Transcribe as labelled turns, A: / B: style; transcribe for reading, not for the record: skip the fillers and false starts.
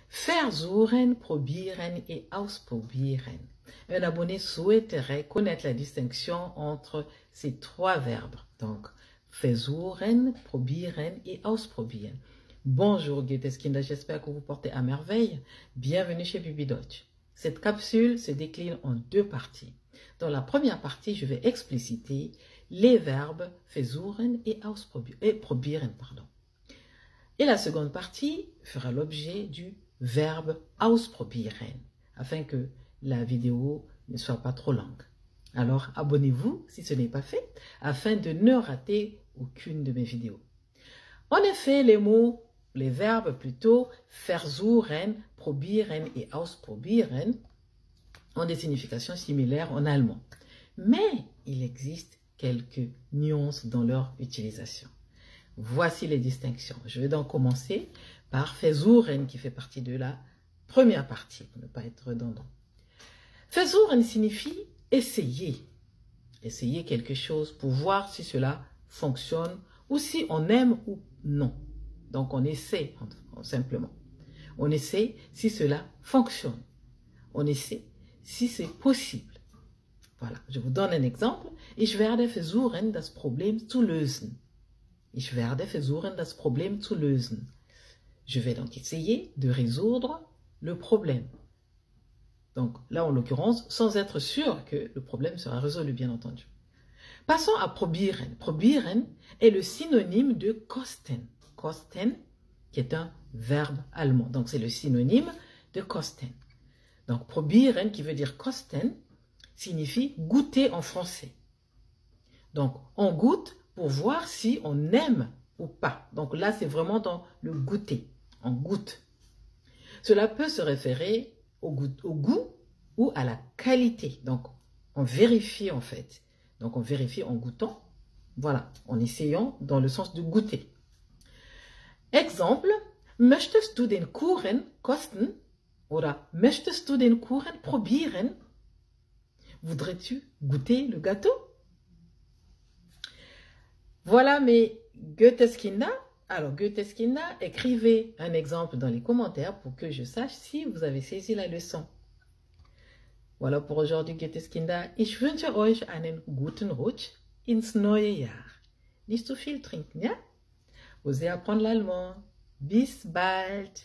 A: Versuchen, probieren et ausprobieren. Un abonné souhaiterait connaître la distinction entre ces trois verbes. Donc, versuchen, probieren et ausprobieren. Bonjour Goetheskinder, j'espère que vous portez à merveille. Bienvenue chez Bibi Deutsch. Cette capsule se décline en deux parties. Dans la première partie, je vais expliciter les verbes versuchen et probieren. Et la seconde partie fera l'objet du verbe ausprobieren, afin que la vidéo ne soit pas trop longue. Alors, abonnez-vous si ce n'est pas fait, afin de ne rater aucune de mes vidéos. En effet, les verbes plutôt, versuchen, probieren et ausprobieren ont des significations similaires en allemand. Mais il existe quelques nuances dans leur utilisation. Voici les distinctions. Je vais donc commencer par versuchen qui fait partie de la première partie, pour ne pas être redondant. Versuchen signifie essayer. Essayer quelque chose pour voir si cela fonctionne ou si on aime ou non. Donc on essaie simplement. On essaie si cela fonctionne. On essaie si c'est possible. Voilà, je vous donne un exemple. Ich werde versuchen, das Problem zu lösen. Ich werde versuchen, das Problem zu lösen. Je vais donc essayer de résoudre le problème. Donc là, en l'occurrence, sans être sûr que le problème sera résolu, bien entendu. Passons à probieren. Probieren est le synonyme de kosten. Kosten, qui est un verbe allemand. Donc c'est le synonyme de kosten. Donc probieren, qui veut dire kosten, signifie goûter en français. Donc on goûte pour voir si on aime ou pas. Donc là, c'est vraiment dans le goûter. On goûte. Cela peut se référer au goût ou à la qualité. Donc, on vérifie en fait. Donc, on vérifie en goûtant. Voilà, en essayant dans le sens de goûter. Exemple, möchtest du den Kuchen kosten? Oder möchtest du den Kuchen probieren? Voudrais-tu goûter le gâteau? Voilà mes Goetheskinder. Alors, Goetheskinder, écrivez un exemple dans les commentaires pour que je sache si vous avez saisi la leçon. Voilà pour aujourd'hui, Goetheskinder. Ich wünsche euch einen guten Rutsch ins neue Jahr. Nicht zu viel trinken, ja? Osez apprendre l'allemand. Bis bald!